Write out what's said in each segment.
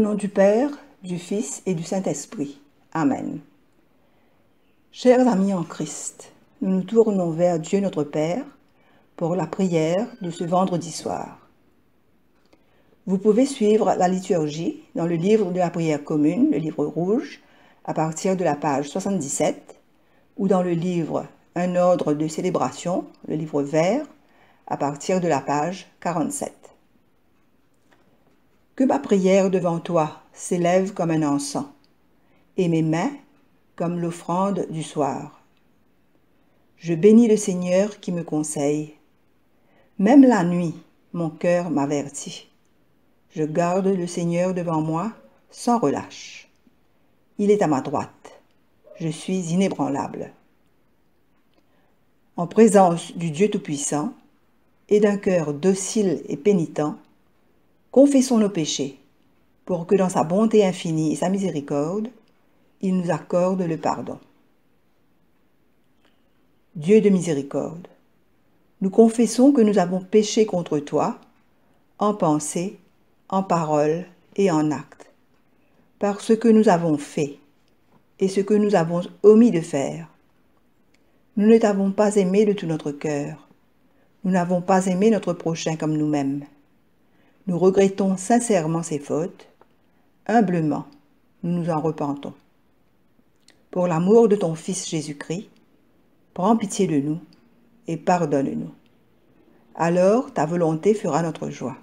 nom du Père, du Fils et du Saint-Esprit. Amen. Chers amis en Christ, nous nous tournons vers Dieu notre Père pour la prière de ce vendredi soir. Vous pouvez suivre la liturgie dans le livre de la prière commune, le livre rouge, à partir de la page 77, ou dans le livre Un ordre de célébration, le livre vert, à partir de la page 47. Que ma prière devant toi s'élève comme un encens, et mes mains comme l'offrande du soir. Je bénis le Seigneur qui me conseille. Même la nuit, mon cœur m'avertit. Je garde le Seigneur devant moi sans relâche. Il est à ma droite. Je suis inébranlable. En présence du Dieu Tout-Puissant et d'un cœur docile et pénitent, confessons nos péchés, pour que dans sa bonté infinie et sa miséricorde, il nous accorde le pardon. Dieu de miséricorde, nous confessons que nous avons péché contre toi, en pensée, en parole et en acte, par ce que nous avons fait et ce que nous avons omis de faire. Nous ne t'avons pas aimé de tout notre cœur. Nous n'avons pas aimé notre prochain comme nous-mêmes. Nous regrettons sincèrement ces fautes. Humblement, nous nous en repentons. Pour l'amour de ton Fils Jésus-Christ, prends pitié de nous et pardonne-nous. Alors ta volonté fera notre joie,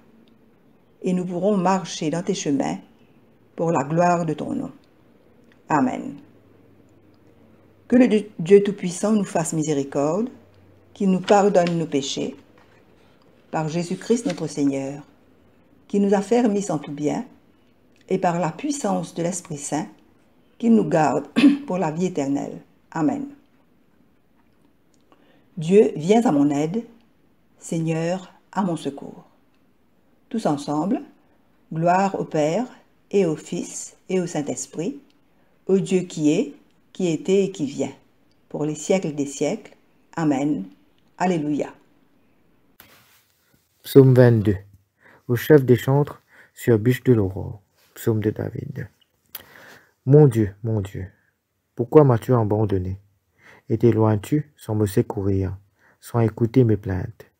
et nous pourrons marcher dans tes chemins pour la gloire de ton nom. Amen. Que le Dieu Tout-Puissant nous fasse miséricorde, qu'il nous pardonne nos péchés, par Jésus-Christ notre Seigneur, qui nous a fermis en tout bien, et par la puissance de l'Esprit Saint, qu'il nous garde pour la vie éternelle. Amen. Dieu, viens à mon aide, Seigneur, à mon secours. Tous ensemble, gloire au Père, et au Fils, et au Saint-Esprit, au Dieu qui est, qui était et qui vient, pour les siècles des siècles. Amen. Alléluia. Psaume 22. Au chef des chantres sur bûche de l'aurore. Psaume de David. Mon Dieu, pourquoi m'as-tu abandonné? Et t'éloignes-tu sans me secourir, sans écouter mes plaintes?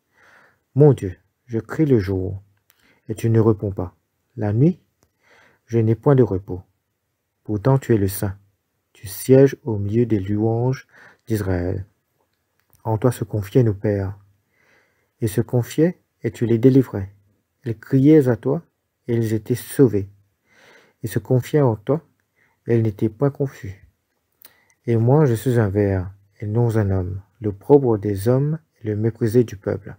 Mon Dieu, je crie le jour, et tu ne réponds pas. La nuit, je n'ai point de repos. Pourtant tu es le Saint. Tu sièges au milieu des louanges d'Israël. En toi se confiaient nos pères. Ils se confiaient et tu les délivrais. Ils criaient à toi et ils étaient sauvés. Ils se confiaient en toi et ils n'étaient pas confus. Et moi je suis un ver et non un homme, le propre des hommes et le méprisé du peuple.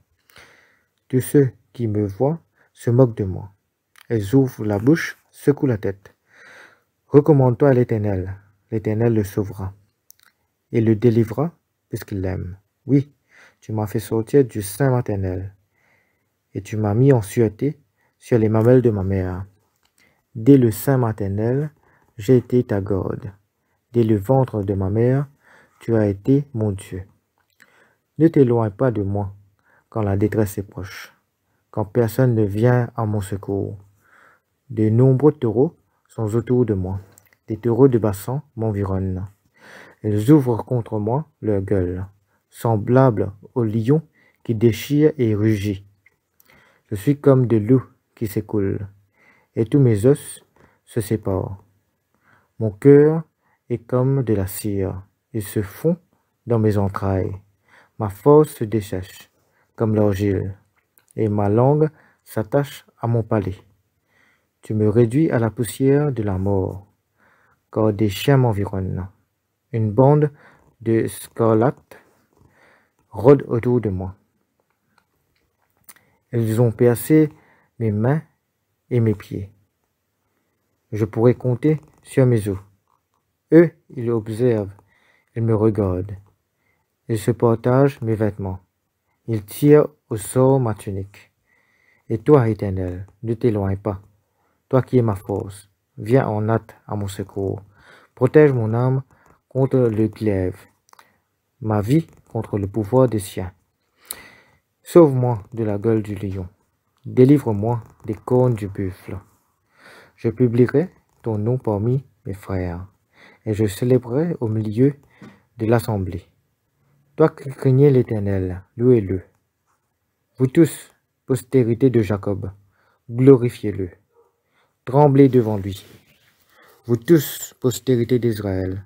Tous ceux qui me voient se moquent de moi. Ils ouvrent la bouche, secouent la tête. Recommande-toi à l'Éternel. L'Éternel le sauvera et le délivrera puisqu'il l'aime. Oui, tu m'as fait sortir du sein maternel et tu m'as mis en sûreté sur les mamelles de ma mère. Dès le sein maternel, j'ai été ta garde. Dès le ventre de ma mère, tu as été mon Dieu. Ne t'éloigne pas de moi quand la détresse est proche, quand personne ne vient à mon secours. De nombreux taureaux sont autour de moi. Des taureaux de bassin m'environnent. Ils ouvrent contre moi leur gueule, semblables aux lions qui déchirent et rugit. Je suis comme de l'eau qui s'écoule, et tous mes os se séparent. Mon cœur est comme de la cire, il se fond dans mes entrailles. Ma force se dessèche comme l'argile, et ma langue s'attache à mon palais. Tu me réduis à la poussière de la mort, car des chiens m'environnent. Une bande de scarlates rôde autour de moi. Ils ont percé mes mains et mes pieds. Je pourrais compter sur mes os. Eux, ils observent, ils me regardent. Ils se partagent mes vêtements. Ils tirent au sort ma tunique. Et toi, Éternel, ne t'éloigne pas. Toi qui es ma force, viens en hâte à mon secours. Protège mon âme contre le glaive, ma vie contre le pouvoir des siens. Sauve-moi de la gueule du lion. Délivre-moi des cornes du buffle. Je publierai ton nom parmi mes frères, et je célébrerai au milieu de l'assemblée. Toi qui craignez l'Éternel, louez-le. Vous tous, postérité de Jacob, glorifiez-le. Tremblez devant lui. Vous tous, postérité d'Israël,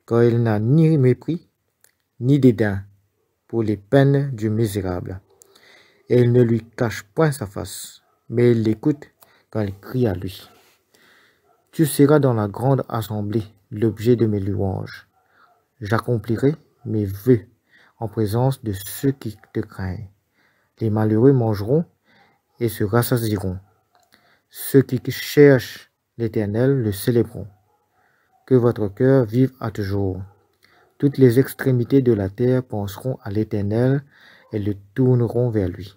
car il n'a ni mépris, ni dédain pour les peines du misérable. Et il ne lui cache point sa face, mais il l'écoute quand il crie à lui. Tu seras dans la grande assemblée l'objet de mes louanges. J'accomplirai mes vœux en présence de ceux qui te craignent. Les malheureux mangeront et se rassasieront. Ceux qui cherchent l'Éternel le célébreront. Que votre cœur vive à toujours. Toutes les extrémités de la terre penseront à l'Éternel et le tourneront vers lui.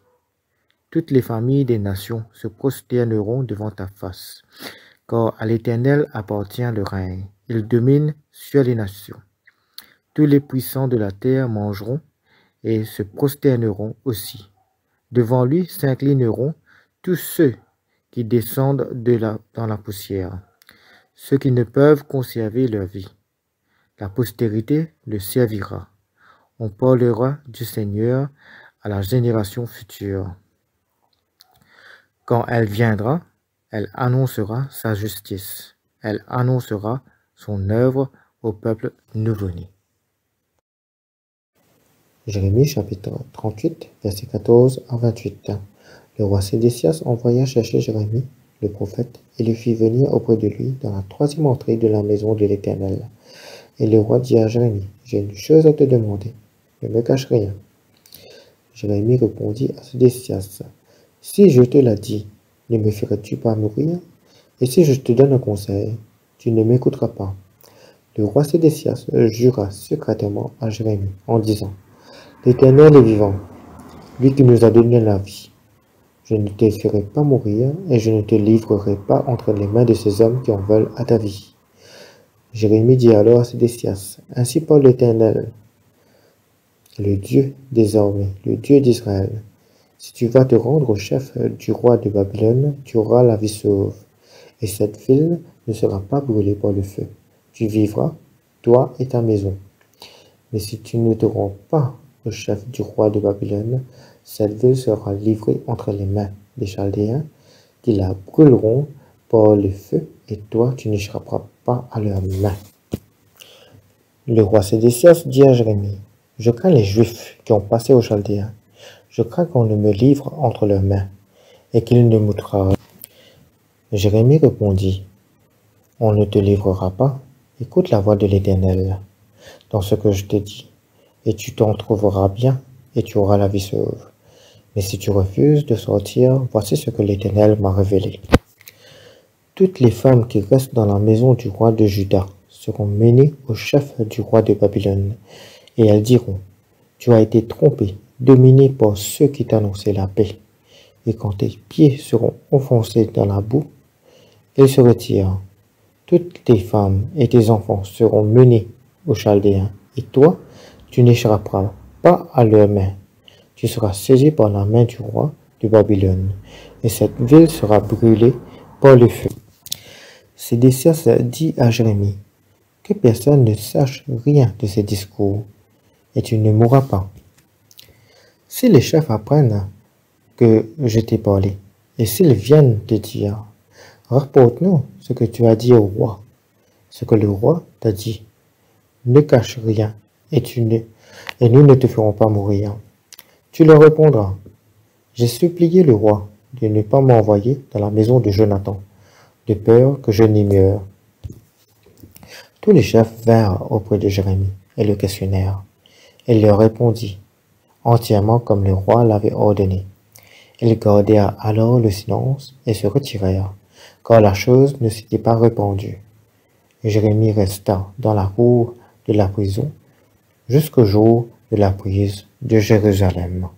Toutes les familles des nations se prosterneront devant ta face, car à l'Éternel appartient le règne. Il domine sur les nations. Tous les puissants de la terre mangeront et se prosterneront aussi. Devant lui s'inclineront tous ceux qui descendent dans la poussière, ceux qui ne peuvent conserver leur vie. La postérité le servira. On parlera du Seigneur à la génération future. Quand elle viendra, elle annoncera sa justice. Elle annoncera son œuvre au peuple nouveau-né. Jérémie chapitre 38, versets 14 à 28. Le roi Sédécias envoya chercher Jérémie, le prophète, et le fit venir auprès de lui dans la troisième entrée de la maison de l'Éternel. Et le roi dit à Jérémie, j'ai une chose à te demander, ne me cache rien. Jérémie répondit à Sédécias, si je te l'ai dit, ne me ferais-tu pas mourir? Et si je te donne un conseil, tu ne m'écouteras pas. Le roi Sédécias jura secrètement à Jérémie en disant, l'Éternel est vivant, lui qui nous a donné la vie. Je ne te ferai pas mourir et je ne te livrerai pas entre les mains de ces hommes qui en veulent à ta vie. Jérémie dit alors à Sédécias, ainsi parle l'Éternel, le Dieu désormais, le Dieu d'Israël. Si tu vas te rendre au chef du roi de Babylone, tu auras la vie sauve, et cette ville ne sera pas brûlée par le feu. Tu vivras, toi et ta maison. Mais si tu ne te rends pas au chef du roi de Babylone, cette ville sera livrée entre les mains des Chaldéens, qui la brûleront par le feu, et toi tu n'échapperas pas à leurs mains. Le roi Sédécias dit à Jérémie, je crains les Juifs qui ont passé aux Chaldéens. Je crains qu'on ne me livre entre leurs mains, et qu'ils ne m'outragent. Jérémie répondit, on ne te livrera pas. Écoute la voix de l'Éternel dans ce que je te dis, et tu t'en trouveras bien, et tu auras la vie sauve. Mais si tu refuses de sortir, voici ce que l'Éternel m'a révélé. Toutes les femmes qui restent dans la maison du roi de Juda seront menées au chef du roi de Babylone, et elles diront, tu as été trompé, dominé par ceux qui t'annonçaient la paix. Et quand tes pieds seront enfoncés dans la boue, ils se retirent. Toutes tes femmes et tes enfants seront menés aux Chaldéens, et toi, tu n'échapperas pas à leurs mains. Tu seras saisi par la main du roi de Babylone, et cette ville sera brûlée par le feu. Sédécias dit à Jérémie, que personne ne sache rien de ces discours, et tu ne mourras pas. Si les chefs apprennent que je t'ai parlé, et s'ils viennent te dire, rapporte-nous ce que tu as dit au roi, ce que le roi t'a dit, ne cache rien, et nous ne te ferons pas mourir. Tu leur répondras, j'ai supplié le roi de ne pas m'envoyer dans la maison de Jonathan, de peur que je n'y meure. Tous les chefs vinrent auprès de Jérémie et le questionnèrent. Il leur répondit, entièrement comme le roi l'avait ordonné. Ils gardèrent alors le silence et se retirèrent, car la chose ne s'était pas répandue. Jérémie resta dans la cour de la prison jusqu'au jour de la prise de Jérusalem.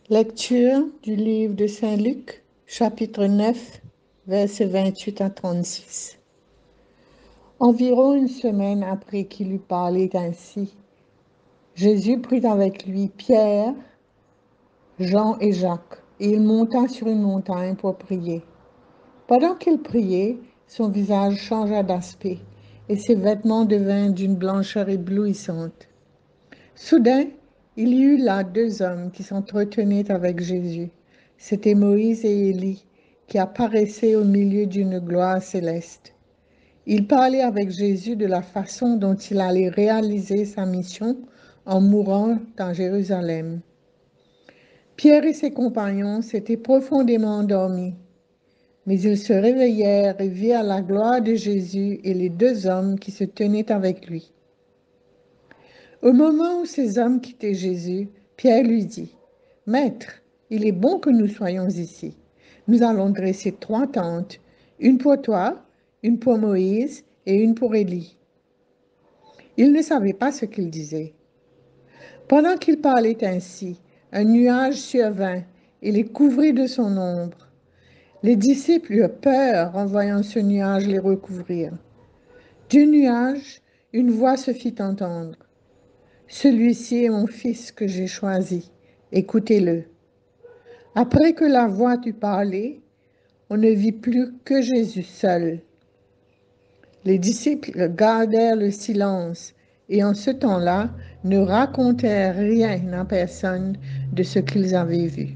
Lecture du livre de Saint Luc, chapitre 9, versets 28 à 36. Environ une semaine après qu'il eut parlé ainsi, Jésus prit avec lui Pierre, Jean et Jacques, et il monta sur une montagne pour prier. Pendant qu'il priait, son visage changea d'aspect et ses vêtements devinrent d'une blancheur éblouissante. Soudain, il y eut là deux hommes qui s'entretenaient avec Jésus. C'étaient Moïse et Élie, qui apparaissaient au milieu d'une gloire céleste. Ils parlaient avec Jésus de la façon dont il allait réaliser sa mission en mourant dans Jérusalem. Pierre et ses compagnons s'étaient profondément endormis, mais ils se réveillèrent et virent la gloire de Jésus et les deux hommes qui se tenaient avec lui. Au moment où ces hommes quittaient Jésus, Pierre lui dit, « Maître, il est bon que nous soyons ici. Nous allons dresser 3 tentes, une pour toi, une pour Moïse et une pour Élie. » Il ne savait pas ce qu'il disait. Pendant qu'il parlait ainsi, un nuage survint et les couvrit de son ombre. Les disciples eurent peur en voyant ce nuage les recouvrir. Du nuage, une voix se fit entendre. « Celui-ci est mon fils que j'ai choisi, écoutez-le. » Après que la voix eut parlé, on ne vit plus que Jésus seul. Les disciples gardèrent le silence et en ce temps-là ne racontèrent rien à personne de ce qu'ils avaient vu.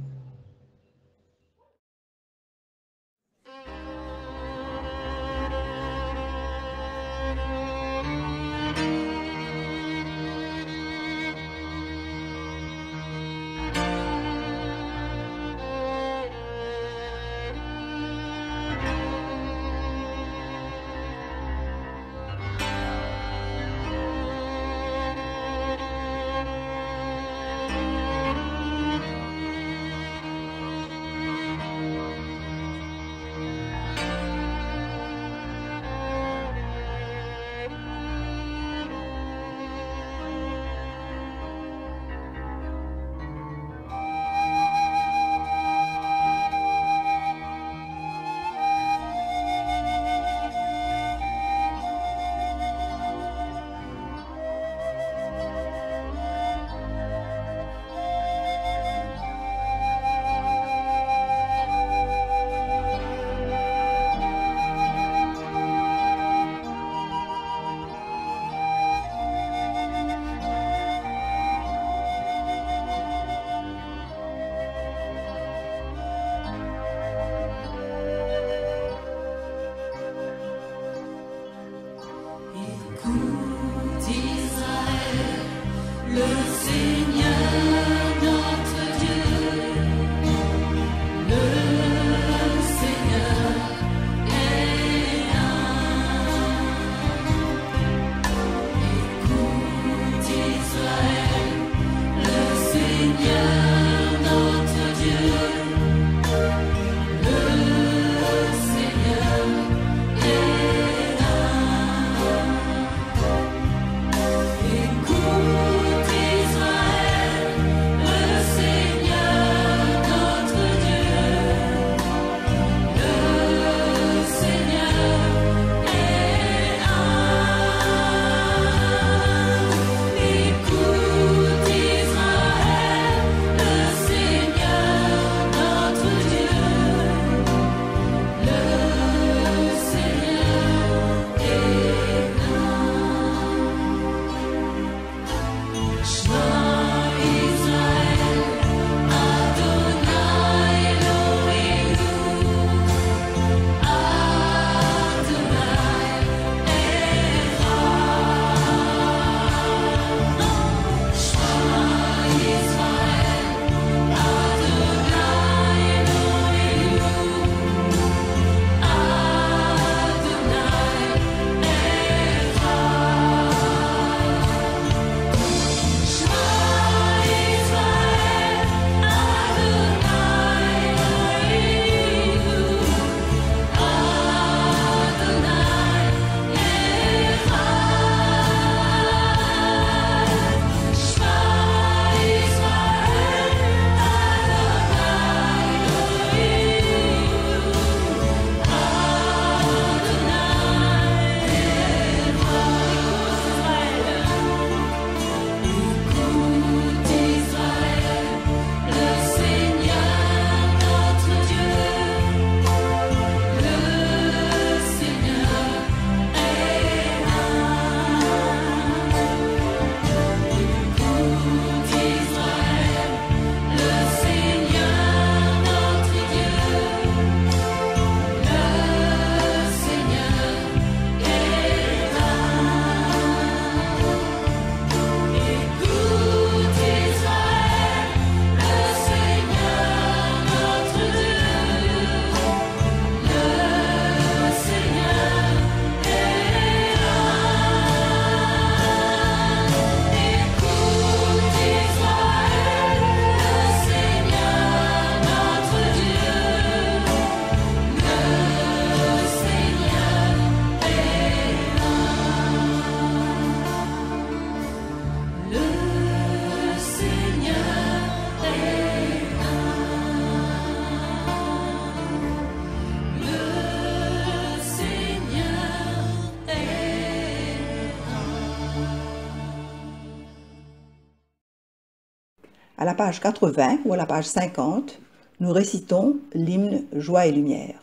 À la page 80 ou à la page 50, nous récitons l'hymne Joie et lumière.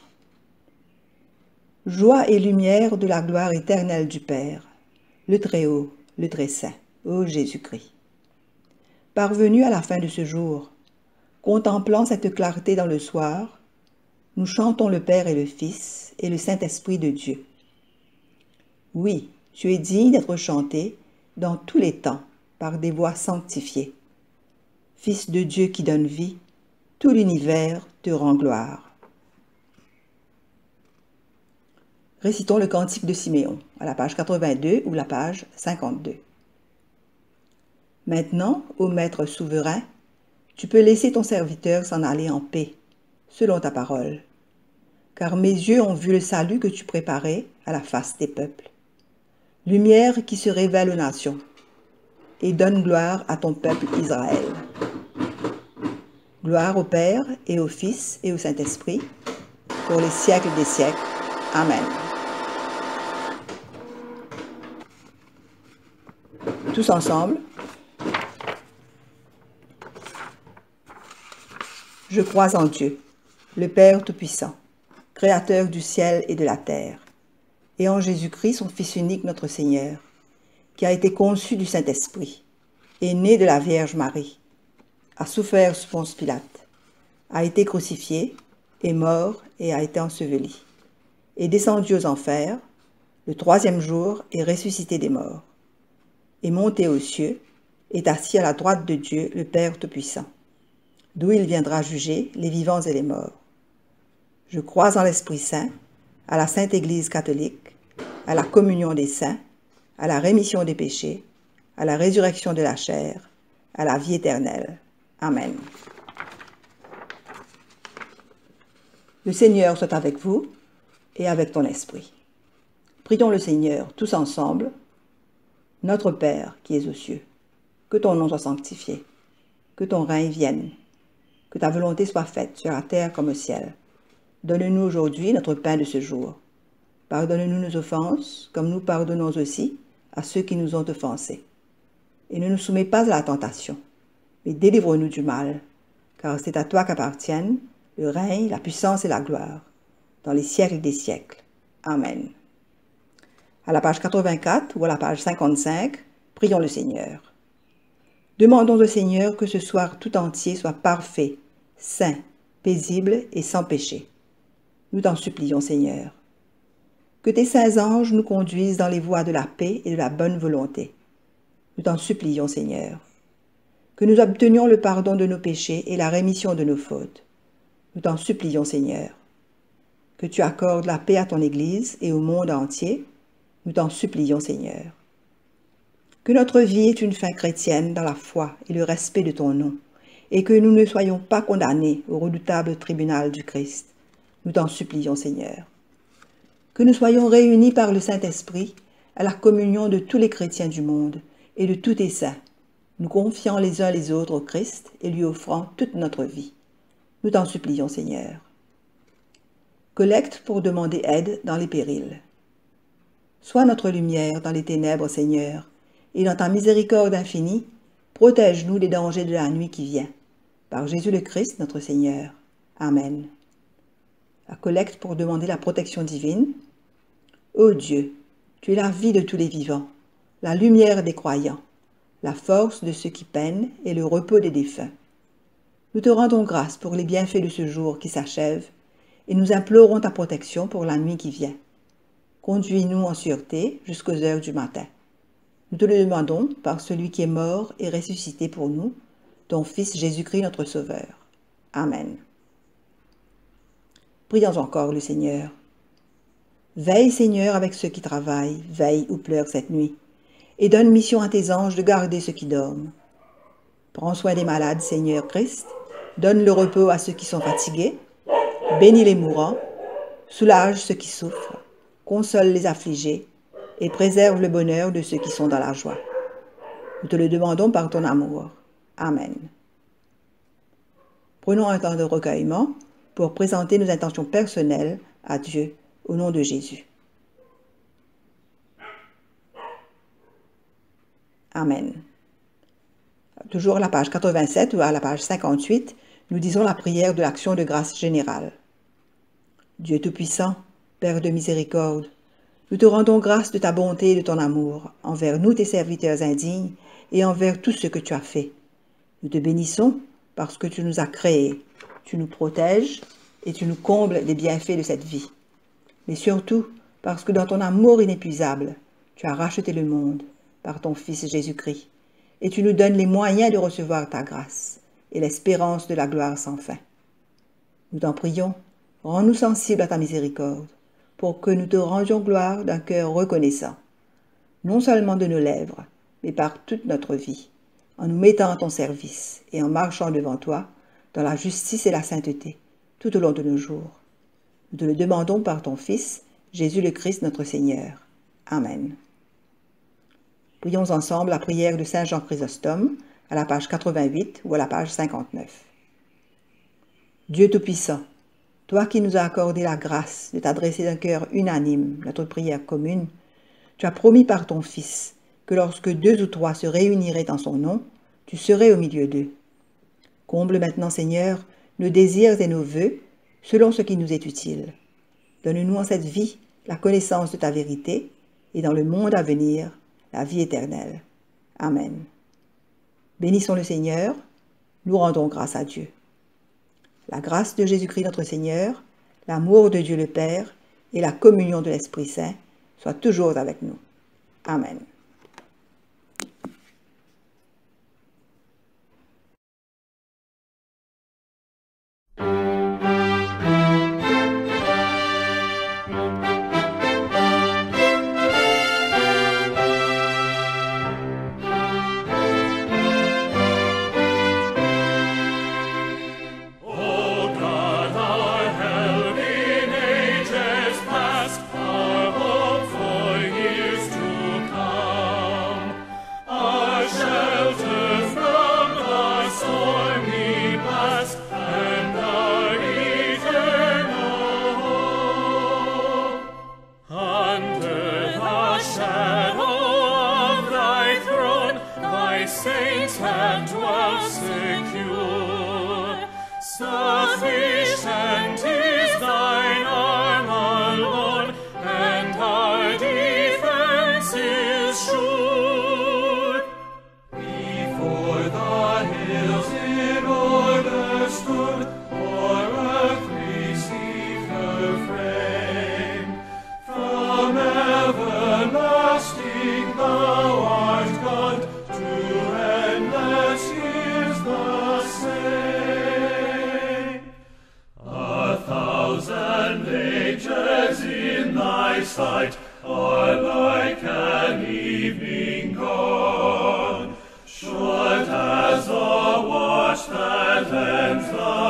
Joie et lumière de la gloire éternelle du Père, le Très-Haut, le Très-Saint, ô Jésus-Christ. Parvenus à la fin de ce jour, contemplant cette clarté dans le soir, nous chantons le Père et le Fils et le Saint-Esprit de Dieu. Oui, tu es digne d'être chanté dans tous les temps par des voix sanctifiées. Fils de Dieu qui donne vie, tout l'univers te rend gloire. Récitons le cantique de Siméon, à la page 82 ou la page 52. Maintenant, ô Maître souverain, tu peux laisser ton serviteur s'en aller en paix, selon ta parole. Car mes yeux ont vu le salut que tu préparais à la face des peuples. Lumière qui se révèle aux nations, et donne gloire à ton peuple Israël. Gloire au Père et au Fils et au Saint-Esprit, pour les siècles des siècles. Amen. Tous ensemble. Je crois en Dieu, le Père Tout-Puissant, Créateur du ciel et de la terre, et en Jésus-Christ, son Fils unique, notre Seigneur, qui a été conçu du Saint-Esprit, est né de la Vierge Marie, a souffert sous Ponce Pilate, a été crucifié, est mort et a été enseveli, est descendu aux enfers, le troisième jour est ressuscité des morts, est monté aux cieux, est assis à la droite de Dieu, le Père Tout-Puissant, d'où il viendra juger les vivants et les morts. Je crois en l'Esprit Saint, à la Sainte Église catholique, à la communion des saints, à la rémission des péchés, à la résurrection de la chair, à la vie éternelle. Amen. Le Seigneur soit avec vous et avec ton esprit. Prions le Seigneur tous ensemble. Notre Père qui es aux cieux, que ton nom soit sanctifié, que ton règne vienne, que ta volonté soit faite sur la terre comme au ciel. Donne-nous aujourd'hui notre pain de ce jour. Pardonne-nous nos offenses, comme nous pardonnons aussi à ceux qui nous ont offensés. Et ne nous soumets pas à la tentation, mais délivre-nous du mal, car c'est à toi qu'appartiennent le règne, la puissance et la gloire, dans les siècles des siècles. Amen. À la page 84 ou à la page 55, prions le Seigneur. Demandons au Seigneur que ce soir tout entier soit parfait, saint, paisible et sans péché. Nous t'en supplions, Seigneur. Que tes saints anges nous conduisent dans les voies de la paix et de la bonne volonté. Nous t'en supplions, Seigneur. Que nous obtenions le pardon de nos péchés et la rémission de nos fautes. Nous t'en supplions, Seigneur. Que tu accordes la paix à ton Église et au monde entier. Nous t'en supplions, Seigneur. Que notre vie ait une fin chrétienne dans la foi et le respect de ton nom, et que nous ne soyons pas condamnés au redoutable tribunal du Christ. Nous t'en supplions, Seigneur. Que nous soyons réunis par le Saint-Esprit à la communion de tous les chrétiens du monde et de tous tes saints, nous confiant les uns les autres au Christ et lui offrant toute notre vie. Nous t'en supplions, Seigneur. Collecte pour demander aide dans les périls. Sois notre lumière dans les ténèbres, Seigneur, et dans ta miséricorde infinie, protège-nous des dangers de la nuit qui vient. Par Jésus le Christ, notre Seigneur. Amen. La collecte pour demander la protection divine. Ô Dieu, tu es la vie de tous les vivants, la lumière des croyants, la force de ceux qui peinent et le repos des défunts. Nous te rendons grâce pour les bienfaits de ce jour qui s'achève et nous implorons ta protection pour la nuit qui vient. Conduis-nous en sûreté jusqu'aux heures du matin. Nous te le demandons par celui qui est mort et ressuscité pour nous, ton Fils Jésus-Christ notre Sauveur. Amen. Prions encore le Seigneur. Veille, Seigneur, avec ceux qui travaillent, veille ou pleurent cette nuit, et donne mission à tes anges de garder ceux qui dorment. Prends soin des malades, Seigneur Christ, donne le repos à ceux qui sont fatigués, bénis les mourants, soulage ceux qui souffrent, console les affligés, et préserve le bonheur de ceux qui sont dans la joie. Nous te le demandons par ton amour. Amen. Prenons un temps de recueillement pour présenter nos intentions personnelles à Dieu au nom de Jésus. Amen. toujours à la page 87 ou à la page 58, nous disons la prière de l'action de grâce générale. Dieu Tout-Puissant, Père de miséricorde, nous te rendons grâce de ta bonté et de ton amour envers nous, tes serviteurs indignes, et envers tout ce que tu as fait. Nous te bénissons parce que tu nous as créés, tu nous protèges et tu nous combles des bienfaits de cette vie. Mais surtout parce que dans ton amour inépuisable, tu as racheté le monde par ton Fils Jésus-Christ, et tu nous donnes les moyens de recevoir ta grâce et l'espérance de la gloire sans fin. Nous t'en prions, rends-nous sensibles à ta miséricorde, pour que nous te rendions gloire d'un cœur reconnaissant, non seulement de nos lèvres, mais par toute notre vie, en nous mettant à ton service et en marchant devant toi dans la justice et la sainteté tout au long de nos jours. Nous te le demandons par ton Fils, Jésus le Christ notre Seigneur. Amen. Prions ensemble la prière de Saint Jean Chrysostome à la page 88 ou à la page 59. Dieu Tout-Puissant, toi qui nous as accordé la grâce de t'adresser d'un cœur unanime notre prière commune, tu as promis par ton Fils que lorsque 2 ou 3 se réuniraient en son nom, tu serais au milieu d'eux. Comble maintenant, Seigneur, nos désirs et nos vœux selon ce qui nous est utile. Donne-nous en cette vie la connaissance de ta vérité et dans le monde à venir, la vie éternelle. Amen. Bénissons le Seigneur, nous rendons grâce à Dieu. La grâce de Jésus-Christ notre Seigneur, l'amour de Dieu le Père et la communion de l'Esprit Saint soient toujours avec nous. Amen. Sufficient is thine arm alone, and our defense is sure. Before the hills in order stood, or earth received her frame. From everlasting thou art God, true endless is the same. 1,000 ages in thy sight are like an evening gone, short as the watch that ends the